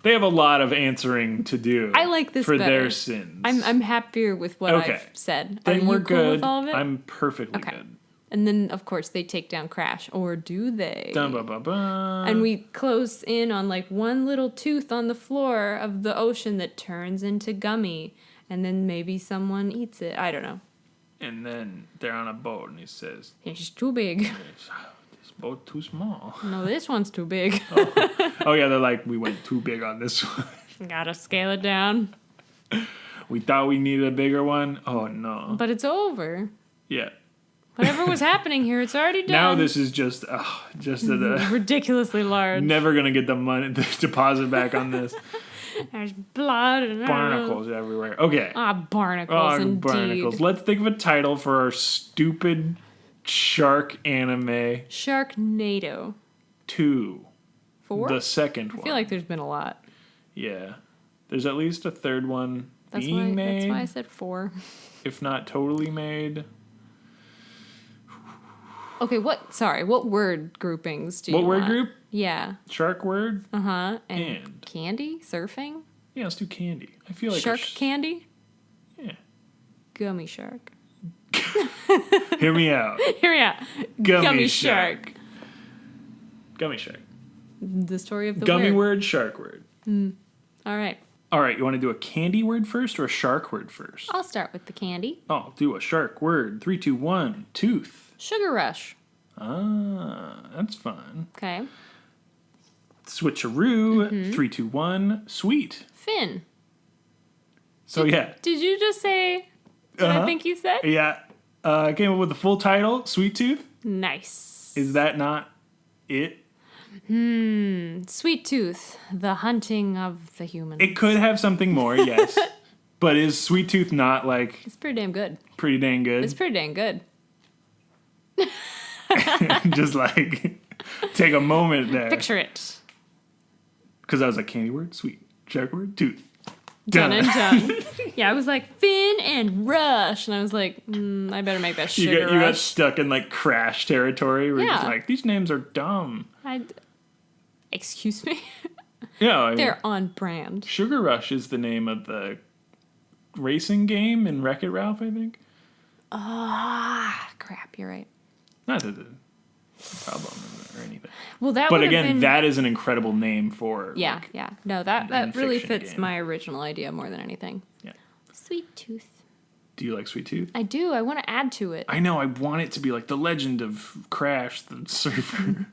They have a lot of answering to do. I like this for better. their sins. I'm happier with what Okay. I've said. Then Are we're you cool good. with all of it? I'm perfectly Okay. good. And then, of course, they take down Crash. Or do they? Dun, ba, ba, ba. And we close in on, like, one little tooth on the floor of the ocean that turns into gummy. And then maybe someone eats it. I don't know. And then they're on a boat, and he says, It's too big. "This boat too small." No, this one's too big. Oh yeah, they're like, we went too big on this one. Gotta scale it down. We thought we needed a bigger one. Oh no. But it's over. Yeah. Whatever was happening here, it's already done. Now this is just the ridiculously large. never gonna get the money, the deposit back on this. There's blood and Barnacles everywhere. Okay. barnacles indeed. Barnacles. Let's think of a title for our stupid shark anime Sharknado. 2. 4? The second one. I feel like there's been a lot. Yeah. There's at least a third one That's being made. That's why I said 4. If not totally made. Okay, what word groupings do you What word want? group? Yeah. Shark word? Uh-huh. And. Candy? Surfing? Yeah, let's do candy. I feel like Shark candy? Yeah. Gummy shark. Hear me out. Here we are. Gummy shark. Gummy shark. The story of the Gummy word. word, shark word. All right. All right, you want to do a candy word first or a shark word first? I'll start with the candy. Oh, do a shark word. 3, 2, 1. Tooth. Sugar rush. Ah, that's fun. Okay. Switcheroo. 3, 2, 1. Sweet. Fin. So yeah. Did you just say what I think you said? Yeah. I came up with the full title, Sweet Tooth. Nice. Is that not it? Sweet Tooth, the hunting of the human. It could have something more, yes. But is Sweet Tooth not like It's pretty damn good. pretty dang good? It's pretty dang good. Just like take a moment there. Picture it. Because I was like, candy word, sweet. Shark word, tooth. Done and done. Yeah, I was like, Finn and Rush. And I was like, I better make that You Sugar got Rush. stuck in like Crash territory where you're just Yeah. like, these names are dumb. Excuse me? Yeah, I mean, They're on brand. Sugar Rush is the name of the racing game in Wreck-It Ralph, I think. Ah, crap, you're right. Not that the problem or anything. Well, that But would have again, been... that is an incredible name for Yeah, like, yeah. No, that really fiction fits game. my original idea more than anything. Yeah. Sweet Tooth. Do you like Sweet Tooth? I do. I want to add to it. I know. I want it to be like the legend of Crash the surfer.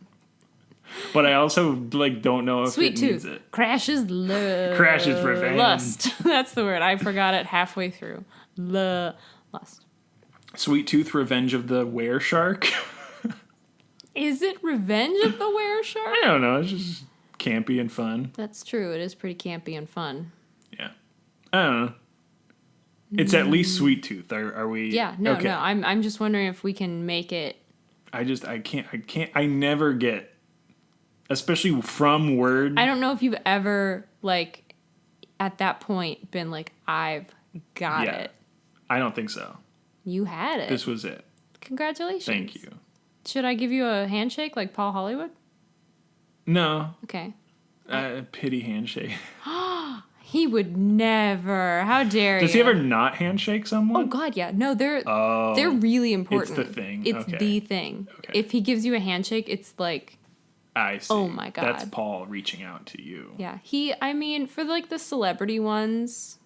But I also don't know if Sweet it Tooth. needs it. Crash's love. Crash's revenge. Lust. That's the word. I forgot it halfway through. Lust. Sweet Tooth, Revenge of the Were Shark. Is it Revenge of the Were Shark? I don't know. It's just campy and fun. That's true. It is pretty campy and fun. Yeah. I don't know. It's at least Sweet Tooth. Are we? Yeah. No. Okay. No. I'm just wondering if we can make it. I never get, especially from word. I don't know if you've ever at that point been like, I've got it. I don't think so. You had it. This was it. Congratulations. Thank you. Should I give you a handshake like Paul Hollywood? No. Okay. Pity handshake. He would never. How dare you? Does he ever not handshake someone? Oh God, yeah. No, they're really important. It's the thing. It's Okay. the thing. Okay. If he gives you a handshake, it's like, I see. Oh my God. That's Paul reaching out to you. yeah. For the celebrity ones,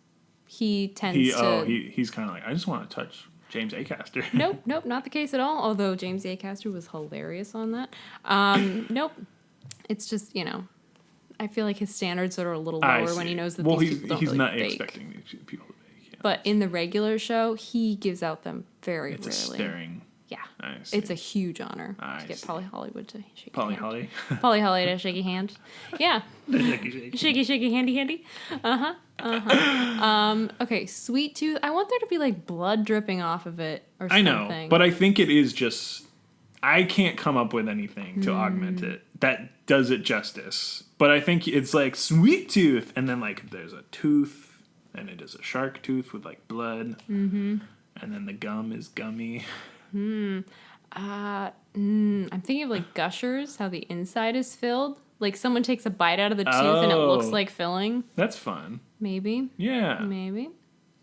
he tends to. He's kind of like, I just want to touch James Acaster. Nope, not the case at all. Although James Acaster was hilarious on that. Nope. It's just, I feel like his standards are a little lower when he knows that these people don't he's really not bake. expecting these people to bake. Yeah. But in the regular show, he gives out them very It's rarely. a staring. Yeah. I see. It's a huge honor I to get see. Polly Hollywood to shake Polly your hand. Holly. Polly Holly to shake your hand. Yeah. Shaky. Shaky, handy. Okay, Sweet Tooth. I want there to be blood dripping off of it or I something. know, but I think it is just, I can't come up with anything to augment it that does it justice. But I think it's like Sweet Tooth, and then there's a tooth, and it is a shark tooth with blood, and then the gum is gummy. I'm thinking of Gushers, how the inside is filled. Like someone takes a bite out of the tooth and it looks like filling. That's fun. Maybe. Yeah. Maybe.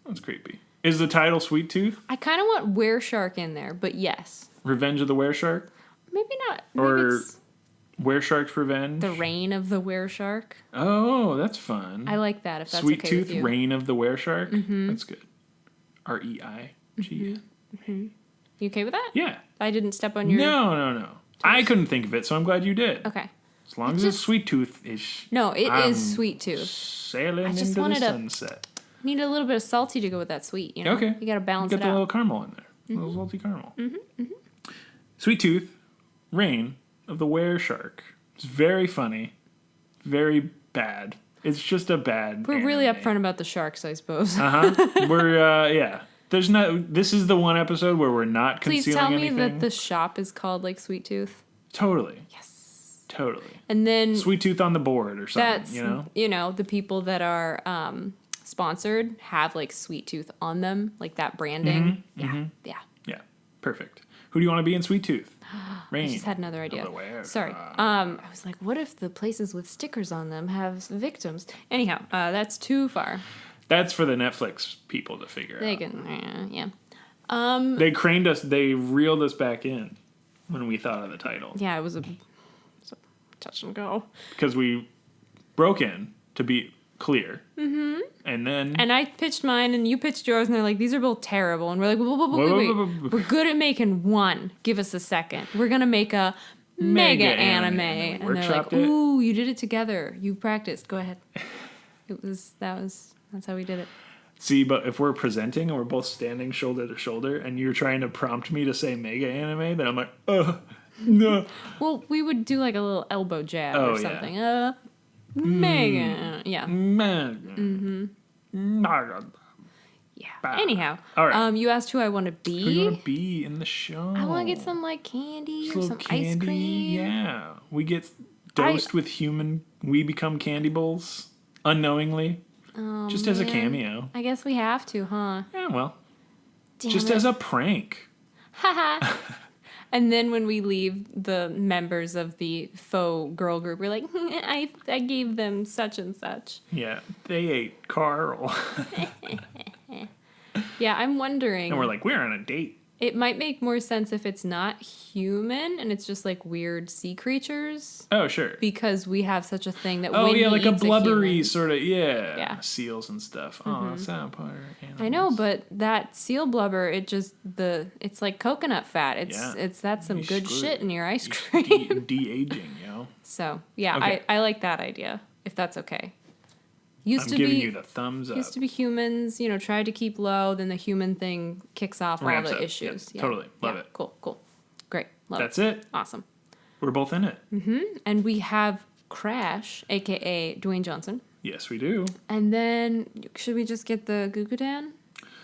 That's creepy. Is the title Sweet Tooth? I kind of want Were Shark in there, but yes. Revenge of the Were Shark? Maybe not. Maybe Or it's Were Shark's Revenge? The Reign of the Were Shark. Oh, that's fun. I like that, if that's Sweet okay Tooth, with you. Reign of the Were Shark? That's good. REIG. You okay with that? Yeah. I didn't step on your... No. I couldn't think of it, so I'm glad you did. Okay. As long as it's Sweet Tooth ish. No, it I'm is Sweet Tooth. Sailing I just into the wanted a- sunset. Need a little bit of salty to go with that sweet, you know? Okay. You gotta balance Get it the little out. caramel in there. A little salty caramel. Sweet Tooth, Reign of the Were Shark. It's very funny. Very bad. It's just a bad We're really anime. upfront about the sharks, I suppose. We're, yeah. There's no. This is the one episode where we're not Please concealing tell me anything. that the shop is called Sweet Tooth. Totally. Yes. Totally. And then Sweet Tooth on the board or something, that's, you know? the people that are sponsored have Sweet Tooth on them, that branding. Yeah. Yeah. Perfect. Who do you want to be in Sweet Tooth? Reign. I just had another idea. of the Were Sorry. Shark. I was like, what if the places with stickers on them have victims? Anyhow, that's too far. That's for the Netflix people to figure They out. can, yeah. They craned us. They reeled us back in when we thought of the title Yeah, it was a touch and go. because we broke in to be clear, and then And I pitched mine, and you pitched yours, and they're like, these are both terrible. And we're like, wait. We're good at making one. Give us a second. We're going to make a mega anime. And And we they're like, workshopped it. ooh, you did it together. You practiced. Go ahead. That's how we did it. see. But if we're presenting and we're both standing shoulder to shoulder, and you're trying to prompt me to say mega anime, then I'm like, no. Well, we would do a little elbow jab Oh, or yeah. something. Mega. Yeah. Man. Yeah. Bah. Anyhow. All right. You asked who I want to Who do you be. want to be in the show? I want to get some candy Just or a some little ice cream. Yeah, we get dosed with human. We become candy bowls unknowingly, just as a man. cameo. I guess we have to, huh? Yeah, well, Damn just it. as a prank. Haha. And then when we leave, the members of the faux girl group, we're like, I gave them such and such. Yeah, they ate Carl, Yeah, I'm wondering. and we're like, we're on a date. It might make more sense if it's not human and it's just like weird sea creatures. Oh, sure. Because we have such a thing that Oh, when yeah, he like a eats blubbery human, sort of, Yeah. seals and stuff. Oh, that's not part of animals. I know, but that seal blubber, it's like coconut fat. That's some good shit in your ice cream. De-aging, you know? So, yeah, Okay. I like that idea, if that's okay. I'm giving you the thumbs up. Used to be humans, tried to keep low, then the human thing kicks off Ramps all the up. issues. Yeah, totally. Love it. Cool. Great. Love That's it. Awesome. We're both in it. And we have Crash, a.k.a. Dwayne Johnson. Yes, we do. And then, should we just get the Gugudan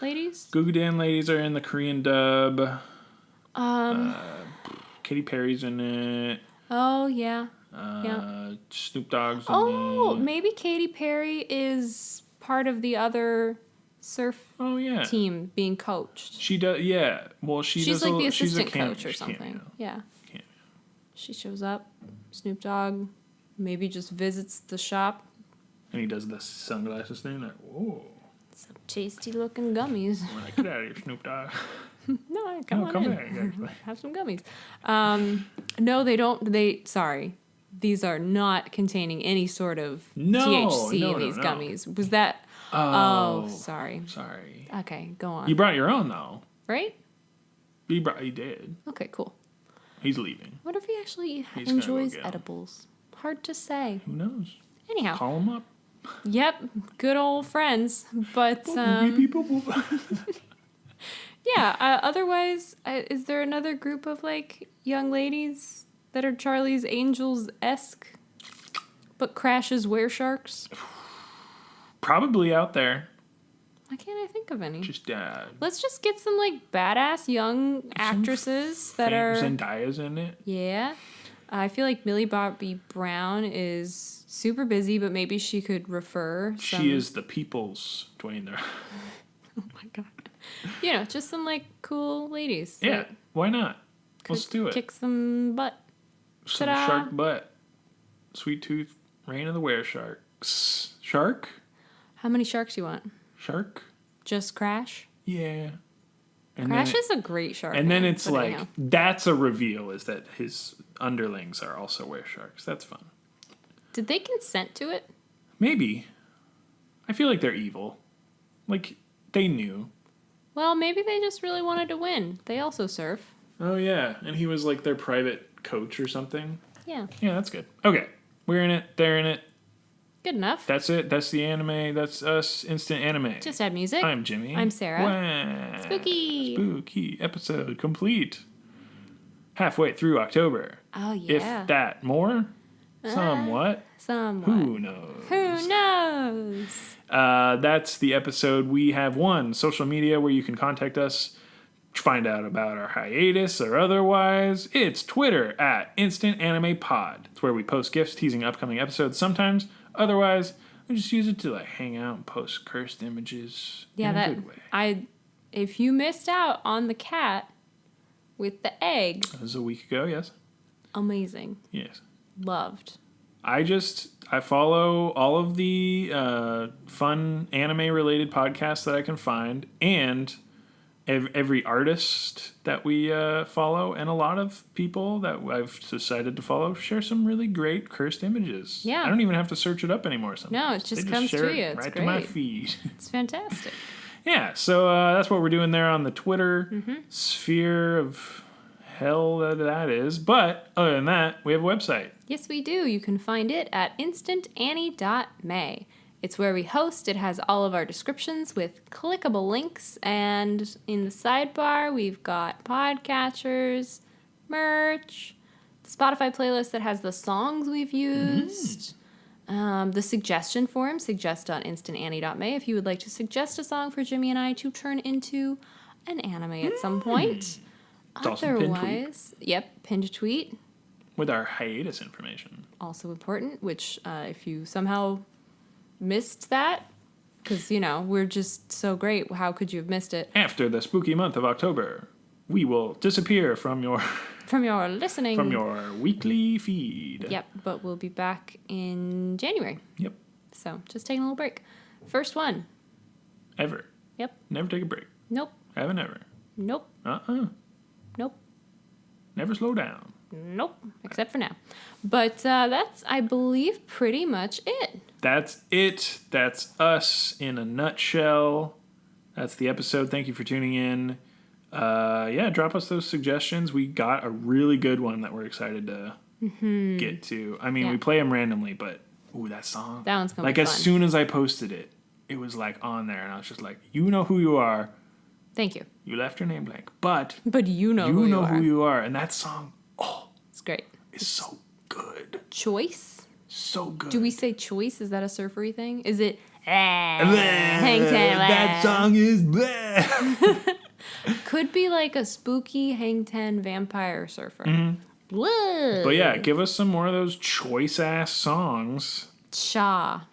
ladies? Gugudan ladies are in the Korean dub. Katy Perry's in it. Oh, yeah. Snoop Dogg's in Oh, it. maybe Katy Perry is part of the other surf team being coached. She does, yeah. Well, she's like the she's a assistant coach or something. Yeah. Cameo. She shows up. Snoop Dogg maybe just visits the shop. And he does the sunglasses thing. Like, whoa. Some tasty looking gummies. When I get out of here, Snoop Dogg. No, come on in. back. Actually. Have some gummies. No, they don't. Sorry. These are not containing any sort of THC in these gummies. Was that? Oh, sorry. Sorry. Okay, go on. You brought your own, though. Right? He did. Okay, cool. He's leaving. What if he actually He's gonna go enjoys get 'em. edibles? Hard to say. Who knows? Anyhow. Call him up. Yep, good old friends. But yeah. Otherwise, is there another group of like young ladies that are Charlie's Angels-esque, but Crash's were-sharks? Probably out there. Why can't I think of any? Just Let's just get some like badass young actresses that are. Zendaya's in it. Yeah. I feel like Millie Bobby Brown is super busy, but maybe she could refer. She is the people's Dwayne there. Oh my god. Just some like cool ladies. Yeah, why not? Let's do it. Kick some butt. Some Ta-da. shark butt. Sweet Tooth, Reign of the Were Sharks. Shark? How many sharks you want? Shark? Just Crash? Yeah. And Crash is a great shark. And then name, it's but like, anyhow. that's a reveal, is that his underlings are also were sharks. That's fun. Did they consent to it? Maybe. I feel like they're evil. Like, they knew. Well, maybe they just really wanted to win. They also surf. Oh, yeah. And he was like their private coach or something. Yeah. Yeah, that's good. Okay. We're in it. They're in it. Good enough. That's it. That's the anime. That's us. Instant anime. Just add music. I'm Jimmy. I'm Sarah. Wah. Spooky. Spooky episode complete. Halfway through October. Oh, yeah. If that more. Somewhat. Somewhat. Who knows? Who knows? That's the episode. We have one social media where you can contact us, find out about our hiatus or otherwise. It's Twitter at Instant Anime Pod. It's where we post gifs teasing upcoming episodes sometimes. Otherwise, we just use it to like hang out and post cursed images in a good way. If you missed out on the cat with the egg, That was a week ago, yes? amazing. Yes. Loved. I follow all of the fun anime-related podcasts that I can find, and every artist that we follow, and a lot of people that I've decided to follow share some really great cursed images. Yeah. I don't even have to search it up anymore sometimes. No, it just They comes share to it you. It's right great. to my feed. It's fantastic. Yeah, so that's what we're doing there on the Twitter Mm-hmm. sphere of hell that is. But other than that, we have a website. Yes, we do. You can find it at instantannie.may. It's where we host. It has all of our descriptions with clickable links. And in the sidebar, we've got podcatchers, merch, the Spotify playlist that has the songs we've used, the suggestion form, suggest.instantannie.may, if you would like to suggest a song for Jimmy and I to turn into an anime at some point. It's also a pinned tweet. Otherwise, yep, pinned tweet. With our hiatus information. Also important, which if you somehow missed that, because, we're just so great, how could you have missed it? After the spooky month of October, we will disappear from your From your listening. from your weekly feed. Yep, but we'll be back in January. Yep. So just taking a little break. First one. Ever. Yep. Never take a break. Nope. Haven't ever. Nope. Nope. Never slow down. Nope. Except for now. But that's, I believe, pretty much it. That's it. That's us in a nutshell. That's the episode. Thank you for tuning in. Drop us those suggestions. We got a really good one that we're excited to get to. I mean, we play them randomly, but that song. That one's gonna be fun. As soon as I posted it, it was like on there, and I was just like, you know who you are. Thank you. You left your name blank, but you know who you are, and that song, it's great. It's so good. Choice. So good. Do we say choice? Is that a surfery thing? Is it? Hang ten. That song is blah. Could be like a spooky hang ten vampire surfer. But yeah, give us some more of those choice ass songs. Cha.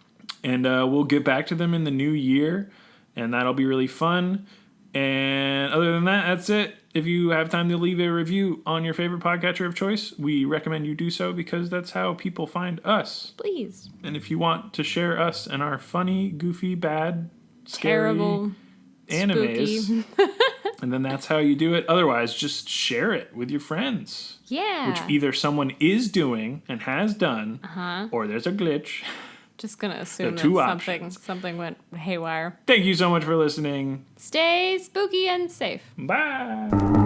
And we'll get back to them in the new year, and that'll be really fun. And other than that, that's it. If you have time to leave a review on your favorite podcatcher of choice, we recommend you do so because that's how people find us. Please. And if you want to share us and our funny, goofy, bad, scary terrible animes, and then that's how you do it. Otherwise, just share it with your friends. Yeah. Which either someone is doing and has done, or there's a glitch. Just gonna assume that something went haywire. Thank you so much for listening. Stay spooky and safe. Bye.